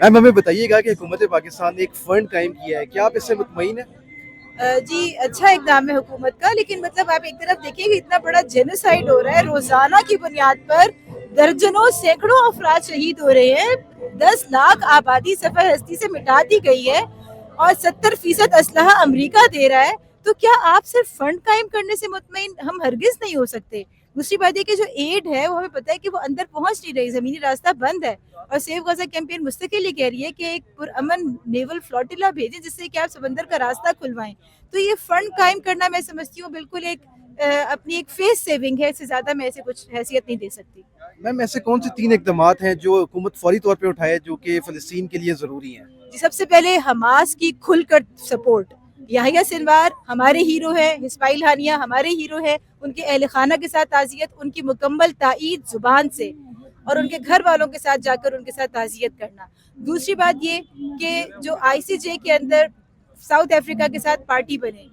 میم ہمیں بتائیے گا کہ حکومت پاکستان نے ایک فنڈ قائم کیا ہے، کیا آپ اس سے مطمئن ہیں؟ جی اچھا اقدام ہے حکومت کا، لیکن مطلب آپ ایک طرف دیکھیں کہ اتنا بڑا جینوسائیڈ ہو رہا ہے، روزانہ کی بنیاد پر درجنوں سینکڑوں افراد شہید ہو رہے ہیں، 10 لاکھ آبادی سفر ہستی سے مٹا دی گئی ہے اور 70% اسلحہ امریکہ دے رہا ہے، تو کیا آپ صرف فنڈ قائم کرنے سے مطمئن ہم ہرگز نہیں ہو سکتے۔ دوسری بات یہ کہ جو ایڈ ہے وہ ہمیں پتہ ہے کہ وہ اندر پہنچ نہیں رہی، زمینی راستہ بند ہے، اور سیف غزہ کیمپین مستقل یہ کہہ رہی ہے کہ ایک پرامن نیول فلوٹیلا بھیجیں جس سے کہ آپ سمندر کا راستہ کھلوائیں۔ تو یہ فنڈ قائم کرنا میں سمجھتی ہوں بالکل ایک اپنی ایک فیس سیونگ ہے، اس سے زیادہ میں اسے کچھ حیثیت نہیں دے سکتی۔ میم ایسے کون سے 3 اقدامات ہیں جو حکومت فوری طور پہ اٹھائے جو کہ فلسطین کے لیے ضروری ہیں؟ جی سب سے پہلے حماس کی کھل کر سپورٹ، یحییٰ سنوار ہمارے ہیرو ہے، اسماعیل ہانیہ ہمارے ہیرو ہے، ان کے اہل خانہ کے ساتھ تعزیت، ان کی مکمل تائید زبان سے اور ان کے گھر والوں کے ساتھ جا کر ان کے ساتھ تعزیت کرنا۔ دوسری بات یہ کہ جو آئی سی جے کے اندر ساؤتھ افریقہ کے ساتھ پارٹی بنے،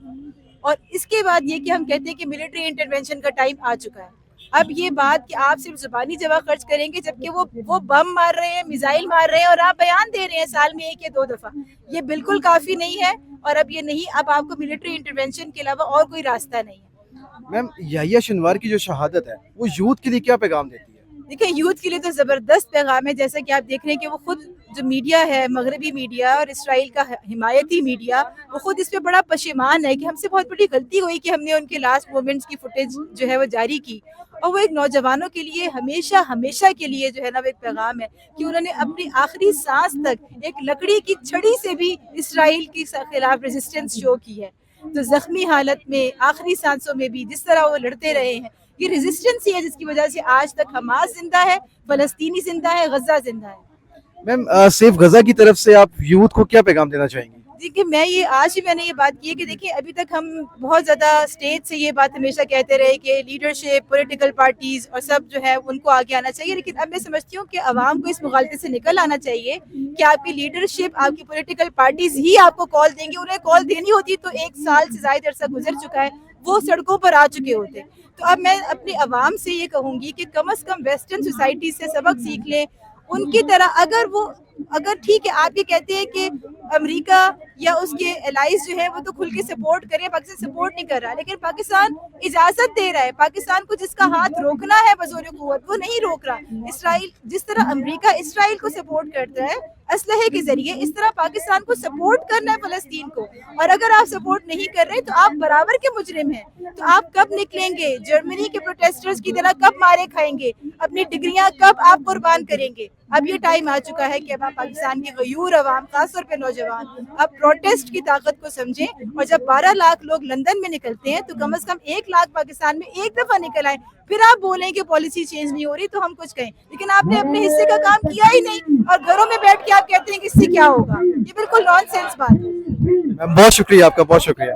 اور اس کے بعد یہ کہ ہم کہتے ہیں کہ ملٹری انٹرونشن کا ٹائم آ چکا ہے۔ اب یہ بات کہ آپ صرف زبانی جواب خرچ کریں گے جبکہ وہ بم مار رہے ہیں، میزائل مار رہے ہیں، اور آپ بیان دے رہے ہیں سال میں 1 یا 2 دفعہ، یہ بالکل کافی نہیں ہے، اور اب یہ نہیں، اب آپ کو ملٹری انٹرونشن کے علاوہ اور کوئی راستہ نہیں ہے۔ میم یحییٰ سنوار کی جو شہادت ہے وہ یوتھ کے لیے کیا پیغام دیتی ہے؟ دیکھیں یوتھ کے لیے تو زبردست پیغام ہے، جیسا کہ آپ دیکھ رہے ہیں کہ وہ خود جو میڈیا ہے، مغربی میڈیا اور اسرائیل کا حمایتی میڈیا، وہ خود اس پہ بڑا پشیمان ہے کہ ہم سے بہت بڑی غلطی ہوئی کہ ہم نے ان کے لاسٹ مومنٹس کی فوٹیج جو ہے وہ جاری کی، اور وہ ایک نوجوانوں کے لیے ہمیشہ ہمیشہ کے لیے جو ہے نا وہ ایک پیغام ہے کہ انہوں نے اپنی آخری سانس تک ایک لکڑی کی چھڑی سے بھی اسرائیل کے خلاف ریزسٹنس شو کی ہے۔ تو زخمی حالت میں آخری سانسوں میں بھی جس طرح وہ لڑتے رہے ہیں، یہ ریزسٹنس ہی ہے جس کی وجہ سے آج تک حماس زندہ ہے، فلسطینی زندہ ہے، غزہ زندہ ہے۔ میم سیف غزہ کی طرف سے آپ یوتھ کو کیا پیغام دینا چاہیں گی؟ دیکھیے میں نے یہ بات کی ہے کہ دیکھیں ابھی تک ہم بہت زیادہ اسٹیٹ سے یہ بات ہمیشہ کہتے رہے کہ لیڈرشپ، پولیٹیکل پارٹیز اور سب جو ہے ان کو آگے آنا چاہیے، لیکن اب میں سمجھتی ہوں کہ عوام کو اس مغالطے سے نکل آنا چاہیے کہ آپ کی لیڈرشپ، آپ کی پولیٹیکل پارٹیز ہی آپ کو کال دیں گے، انہیں کال دینی ہوتی تو 1 سال سے زائد عرصہ گزر چکا ہے، وہ سڑکوں پر آ چکے ہوتے۔ تو اب میں اپنی عوام سے یہ کہوں گی کہ کم از کم ویسٹرن سوسائٹی سے سبق سیکھ لیں، ان کی طرح اگر ٹھیک ہے آپ یہ کہتے ہیں کہ امریکہ یا اس کے الائز جو ہے وہ تو کھل کے سپورٹ کریں، پاکستان سپورٹ نہیں کر رہا، لیکن پاکستان اجازت دے رہا ہے، پاکستان کو جس کا ہاتھ روکنا ہے بزور قوت وہ نہیں روک رہا۔ اسرائیل جس طرح امریکہ اسرائیل کو سپورٹ کرتا ہے اسلحے کے ذریعے، اس طرح پاکستان کو سپورٹ کرنا ہے فلسطین کو، اور اگر آپ سپورٹ نہیں کر رہے تو آپ برابر کے مجرم ہیں۔ تو آپ کب نکلیں گے جرمنی کے پروٹیسٹرز کی طرح، کب مارے کھائیں گے، اپنی ڈگریاں کب آپ قربان کریں گے؟ اب یہ ٹائم آ چکا ہے کہ اب آپ پاکستان کی غیور عوام، خاص طور پہ نوجوان، اب پروٹیسٹ کی طاقت کو سمجھیں، اور جب 12 لاکھ لوگ لندن میں نکلتے ہیں تو کم از کم 1 لاکھ پاکستان میں ایک دفعہ نکل آئے، پھر آپ بولیں کہ پالیسی چینج نہیں ہو رہی تو ہم کچھ کہیں، لیکن آپ نے اپنے حصے کا کام کیا ہی نہیں، اور گھروں میں بیٹھ کے آپ کہتے ہیں کہ اس سے کیا ہوگا، یہ بالکل نان سینس بات ہے۔ میم بہت شکریہ آپ کا، بہت شکریہ۔